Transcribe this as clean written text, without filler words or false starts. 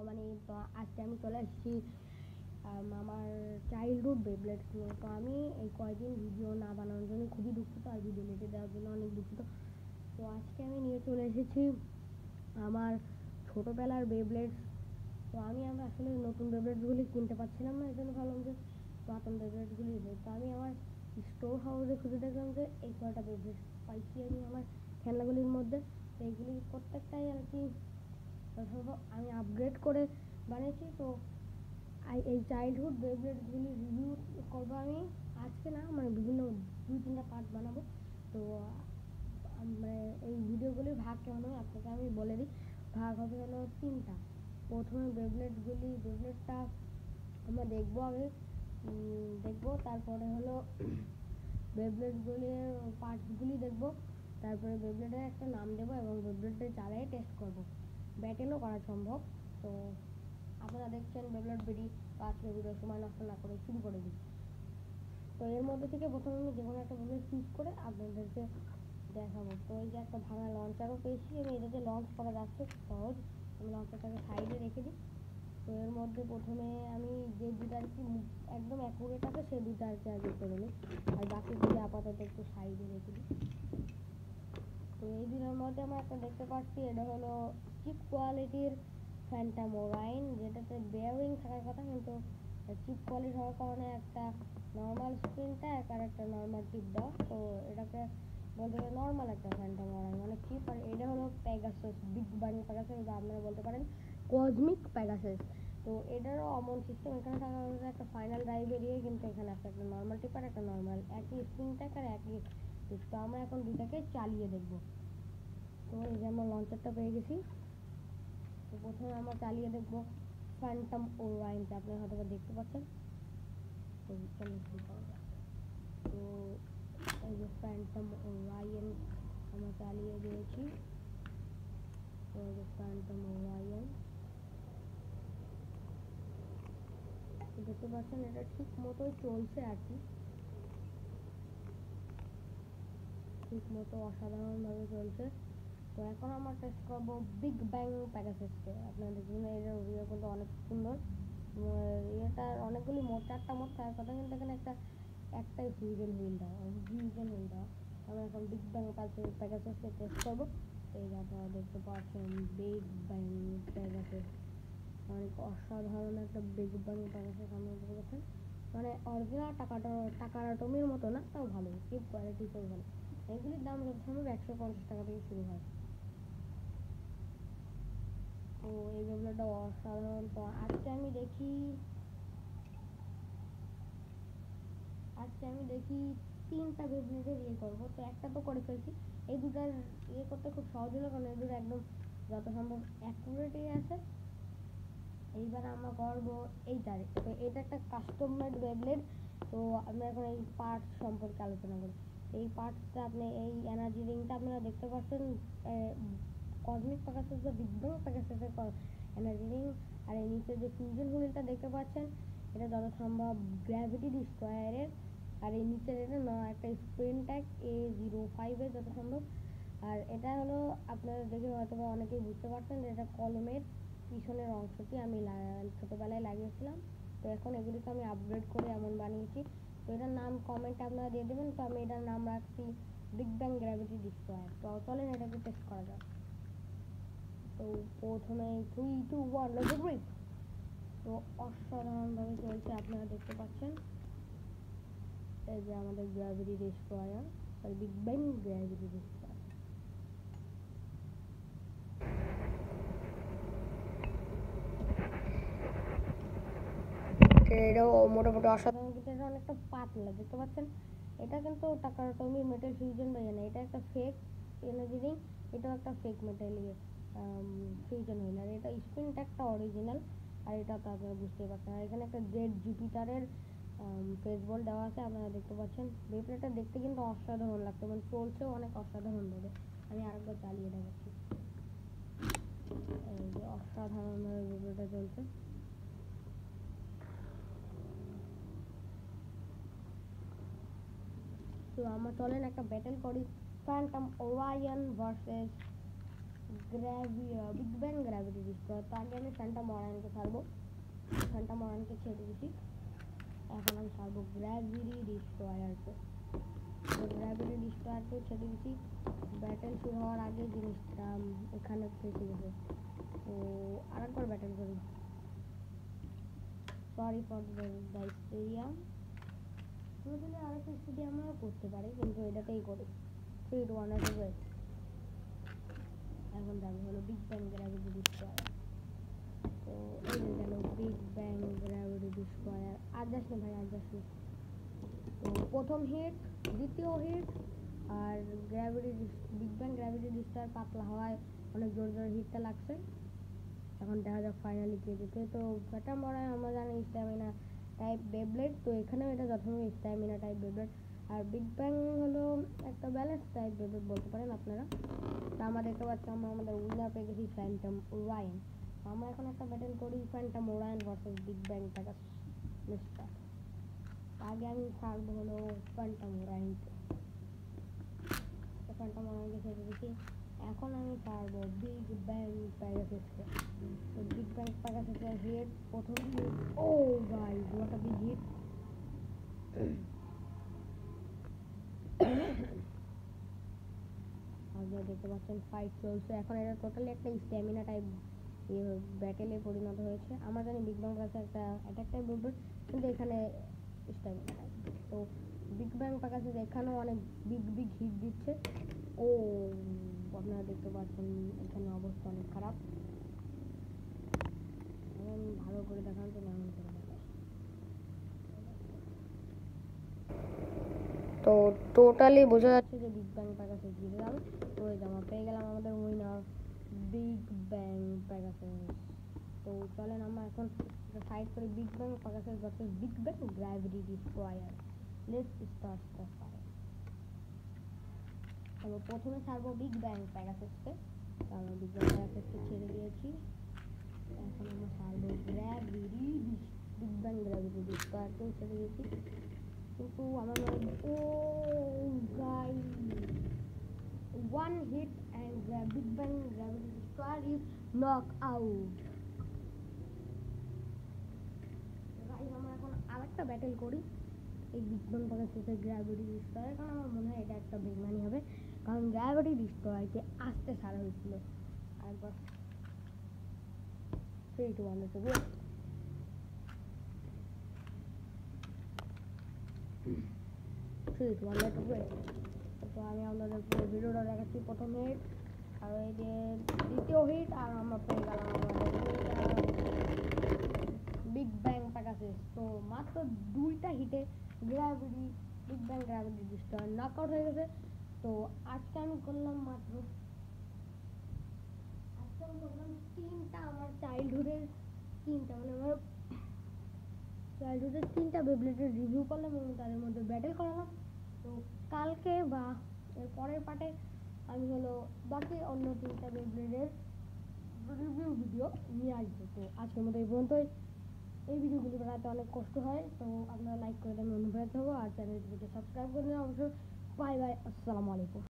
মানে তো আজকে আমি চলে এসেছি আমার চাইল্ডহুড বেবলেট নিয়ে। তো আমি এই কয়দিন ভিডিও না বানানোর জন্য খুবই দুঃখিত, আর ভিডিও লেটে দেওয়ার জন্য অনেক দুঃখিত। তো আজকে আমি নিয়ে চলে এসেছি আমার ছোটোবেলার বেবলেট। তো আমি আসলে নতুন বেবলেটগুলি কিনতে পারছিলাম না, এই জন্য ভাবলাম যে পুরাতন বেবলেটগুলি নেই। তো আমি আমার স্টোর হাউসে খুঁজে দেখলাম যে এই কয়টা বেবলেট পাইছি আমি আমার খেলনাগুলির মধ্যে। তো এইগুলি প্রত্যেকটাই আর কি আমি আপগ্রেড করে বানিয়েছি। তো এই চাইল্ডহুড বেবলেটগুলি রিভিউ করবো আমি আজকে না, মানে বিভিন্ন 2-3টা পার্ট বানাবো। তো মানে এই ভিডিওগুলির ভাগ কেমন হবে আপনাকে আমি বলে দিই। ভাগ হবে হলো 3টা। প্রথমে বেবলেটটা আমরা দেখবো আগে, দেখবো, তারপরে হলো বেবলেটগুলির পার্টসগুলি দেখবো, তারপরে বেবলেটের একটা নাম দেবো এবং বেবলেটটা চালিয়ে টেস্ট করবো, ব্যাটেলও করা সম্ভব। তো আপনারা দেখছেন বেবলেট বিডি। তো আজকের ভিডিও সময় নষ্ট না করে শুরু করে দিই। তো এর মধ্যে থেকে প্রথমে আমি যে কোনো একটা বেবলেট চুজ করে আপনাদেরকে দেখাবো। তো এই যে একটা ভাঙা লঞ্চারও পেয়েছি আমি, এটাতে লঞ্চ করা যাচ্ছে সহজ। আমি লঞ্চারটাকে সাইডে রেখে দিই। তো এর মধ্যে প্রথমে আমি যে দুটো আর কি একদম অ্যাকুরেট আছে সেই দুটো আর কি আগে করে নিই, আর বাকিগুলি আপাতত একটু সাইডে রেখে দিই। তো এই দুটোর মধ্যে আমরা একটা দেখতে পাচ্ছি, এটা হলো চিপ কোয়ালিটির ফ্যান্টম ওরাইন, যেটাতে বেয়ারিং থাকার কথা, কিন্তু চিপ কোয়ালিটি হওয়ার কারণে একটা নর্মাল স্ক্রিন ট্যাগ আর একটা নর্মাল টিপ দেওয়া। তো এটাকে বলতে গেলে নর্মাল একটা ফ্যান্টম ওরাইন মানে চিপ। আর এটা হলো প্যাগাসাস, বিগ ব্যাং প্যাগাসাস, বা আপনারা বলতে পারেন কসমিক প্যাগাসাস। তো এটারও অমন সিস্টেম, এখানে থাকা একটা ফাইনাল ড্রাইভ বেরিয়ে, কিন্তু এখানে আছে একটা নর্মাল টিপ আর একটা নর্মাল, একই স্ক্রিন ট্যাগ আর একই টিপ। তো আমরা এখন দুটাকে চালিয়ে দেখবো। তো এই যে আমরা লঞ্চারটা পেয়ে গেছি। তো প্রথমে আমরা চালিয়ে দেখবো ফ্যান্টম ওরাইনটা, আপনারা হয়তো দেখতে পাচ্ছেন। তো এই যে ফ্যান্টম ওরাইন আমরা চালিয়ে দিয়েছি। তো এই যে ফ্যান্টম ওরাইন দেখতে পাচ্ছেন, এটা ঠিক মতোই চলছে আর কি, ঠিক মতো অসাধারণভাবে চলছে। তো এখন আমরা টেস্ট করবো বিগ ব্যাং প্যাগাসাসকে। আপনারা দেখুন এটার রিভিউ কিন্তু অনেক সুন্দর। এটার অনেকগুলি মোড, 4টা মোড থাকার কথা, কিন্তু এখানে একটাই ফিউশন হুইল দেওয়া। আমরা এখন বিগ ব্যাং প্যাগাসাসকে টেস্ট করবো। এই যে আপনারা দেখতে পাচ্ছেন বিগ ব্যাং প্যাগাসাস, অনেক অসাধারণ একটা বিগ ব্যাং প্যাগাসাস আমরা দেখতে পাচ্ছেন। মানে অরিজিনাল টাকাটাটমির মতো না, তাও ভালো, চিপ কোয়ালিটিতেও ভালো। এগুলির দাম যথাসম্ভব 150 টাকা থেকে শুরু হয়। তো এই বেবলেটটা অসাধারণ। তো আজকে আমি দেখি 3টা বেবলেটের করবো। তো একটা তো করে ফেলছি, এই দুটার করতে খুব সহজ হলো, কারণ এই দুটো একদম যত সম্ভব অ্যাকুরেটই আছে। এইবার আমরা করবো এইটারে। তো এটা একটা কাস্টম মেড বেবলেট। তো আমরা এখন এই পার্টস সম্পর্কে আলোচনা করি। এই পার্টসটা আপনি এই এনার্জি রিংটা আপনারা দেখতে পাচ্ছেন, কসমিক প্যাগাসাস বা বিগ ব্যাং প্যাগাসাসের এনার্জি রিং। আর এই নিচে যে ফিউশন হুইলটা দেখতে পাচ্ছেন, এটা যত সম্ভব গ্র্যাভিটি ডিস্ট্রয়ারের। আর এই নিচের এটা একটা স্প্রিন ট্যাগ A05 এর যত সম্ভব। আর এটা হলো আপনারা দেখে হয়তো বা অনেকেই বুঝতে পারছেন যে এটা কলমের পিছনের অংশটি আমি ছোটোবেলায় লাগিয়েছিলাম। তো এখন এগুলিকে আমি আপগ্রেড করে এমন বানিয়েছি। তো এটার নাম কমেন্টে আপনারা দিয়ে দেবেন। তো আমি এটার নাম রাখছি বিগ ব্যাং গ্র্যাভিটি ডিস্ট্রয়ার। তো চলেন এটাকে টেস্ট করা যাক। তো প্রথমে 3, 2, 1 লেটস গো। তো অসাধারণভাবে চলছে, আপনারা দেখতে পাচ্ছেন। এই যে আমাদের gravity destroyer, big Bang Gravity destroyer. এটাও মোটামুটি অসাধারণ, কিন্তু এটা অনেকটা পাতলা দেখতে পাচ্ছেন। এটা কিন্তু টাকাটমি মেটাল ফিউশন বা না, এটা একটা ফেক এনার্জি রিং, এটাও একটা ফেক মেটাল ফিউশন হুইল। আর এটা স্পিন ট্যাগটা অরিজিনাল, আর এটা তো আপনারা বুঝতেই পারছেন। আর এখানে একটা জেড জুপিটারের ফেস বল দেওয়া আছে, আপনারা দেখতে পাচ্ছেন। বেবলেটটা দেখতে কিন্তু অসাধারণ লাগছে, মানে চলছেও অনেক অসাধারণভাবে। আমি আরেকবার চালিয়ে দেখাচ্ছি। এই যে অসাধারণভাবে বেবলেটটা চলছে। তো আমরা চলেন একটা ব্যাটেল করি, Phantom Orion versus Big Bang Gravity Destroyer. তো আগে আমি ফ্যান্টা মরানকে ছাড়বো, ফ্যান্টা মরানকে ছেড়ে দিচ্ছি। এখন আমি ছাড়বো গ্র্যাভিটি ডিস্ট্রয়ারকে। তো গ্র্যাভিটি ডিস্ট্রয়ারকে ছেড়ে দিচ্ছি। ব্যাটেল শুরু হওয়ার আগে জিনিসটা এখানে ফেসে গেছে, তো আরেকবার ব্যাটেল করি। Sorry for the stadium. যদি আরেকটা স্টেডিয়ামও করতে পারি, কিন্তু এটাতেই করি। 3 2 1 ওয়েট। এখন যাবে হলো বিগ ব্যাং গ্র্যাভিটি ডিস্ট্রয়ার। তো এই গেল বিগ ব্যাং গ্র্যাভিটি ডিস্ট্রয়ার। আর যাস না ভাই, আর যাস না। তো প্রথম হিট, দ্বিতীয় হিট, আর বিগ ব্যাং গ্র্যাভিটি ডিস্ট্রয়ার পাতলা হওয়ায় অনেক জোর জোরে হিটটা লাগছে। এখন দেখা যাক ফাইনালি কে জিতে। তো ফ্যান্টা মরান আমরা জানি স্ট্যামিনা টাইপ বেবলেট, তো এখানেও এটা যথাযথ স্ট্যামিনা টাইপ বেবলেট। আর বিগ ব্যাং হলো একটা ব্যালেন্স টাইপ বেবলেট বলতে পারেন আপনারা। তো আমরা দেখতে পাচ্ছি আমরা আমাদের উইনার পেয়ে গেছি ফ্যান্টম ওরায়ন। আমরা এখন একটা ব্যাটেল করি Phantom Orion versus Big Bang Pegasus mister. আগে আমি ছাড়বো হলো ফ্যান্টম ওরায়নকে। ফ্যান্টম ওরায়নকে ছেড়ে দিচ্ছি। এখন আমি ছাড়বো বিগ ব্যাং প্যাগাসকে। তো বিগ ব্যাং প্যাগাসের হিট, প্রথম hit. Oh guys, what a big hit. আপনারা দেখতে পাচ্ছেন ফাইট চলছে। এখন এটা টোটালি একটা স্ট্যামিনা টাইপ ব্যাটেলে পরিণত হয়েছে। আমরা জানি বিগ ব্যাং কাছে একটা অ্যাটাক টাইপ বলবো, কিন্তু এখানে স্ট্যামিনা টাইপ। তো বিগ ব্যাং কাছে এখানেও অনেক বিগ বিগ হিট দিচ্ছে। ও আপনারা দেখতে পাচ্ছেন এখানে অবস্থা অনেক খারাপ। এখন ভালো করে দেখান তো না করে দেখায়। তো টোটালি বোঝা যাচ্ছে যে বিগ ব্যাং প্যাগাসাস জিতে যাবে। তো এই আমরা পেয়ে গেলাম আমাদের উইনার বিগ ব্যাং প্যাগাসাস। তো চলেন আমরা এখন ফাইট করি big bang Pegasus versus Big Bang Gravity destroyer. Let's start the fight. তো প্রথমে ছাড়বো বিগ ব্যাং প্যাগাসাসকে। আমরা বিগ ব্যাং প্যাগাসাসকে ছেড়ে দিয়েছি। এখন আমরা ছাড়বো বিগ ব্যাং গ্র্যাভিটি ডিস্ট্রয়ারকেও ছেড়ে দিয়েছি। কিন্তু আমার ও guys, one hit and Big Bang Gravity Destroyer is knocked out. Guys আমরা এখন আরেকটা ব্যাটেল করি এই বিগ ব্যাং প্যাগাসাসের গ্র্যাভিটি ডিস্ট্রয়ার। কারণ আমার মনে হয় এটা একটা বেমানি হবে, কারণ গ্র্যাভিটি ডিস্ট্রয়ারকে আসতে ছাড়া হয়েছিল। আরেকবার 3 2 1 to go. 3 2 1 to go. তো আমি আপনাদের পুরো ভিডিওটা দেখাচ্ছি। প্রথম হিট, আর এই যে দ্বিতীয় হিট, আর আমরা পেয়ে গেলাম আমাদের বিগ ব্যাং প্যাগাসাস। তো মাত্র 2টা হিটে big Bang Gravity destroyer knockout হয়ে গেছে। তো আজকে আমি করলাম তিনটা আমার চাইল্ডহুডের তিনটা বেবলেটের রিভিউ করলাম এবং তাদের মধ্যে ব্যাটেল করালাম। তো কালকে বা এর পরের পার্টে আমি হলো বাকি অন্য 3টা বেবলেটের রিভিউ ভিডিও নিয়ে আসবো। তো আজকের মতো এই পর্যন্তই। এই ভিডিওগুলি বানাতে অনেক কষ্ট হয়, তো আপনারা লাইক করে দেন, অনুপ্রাণিত হবো। আর চ্যানেলটিকে সাবস্ক্রাইব করে দেন অবশ্যই। বাই বাই, আসসালামু আলাইকুম।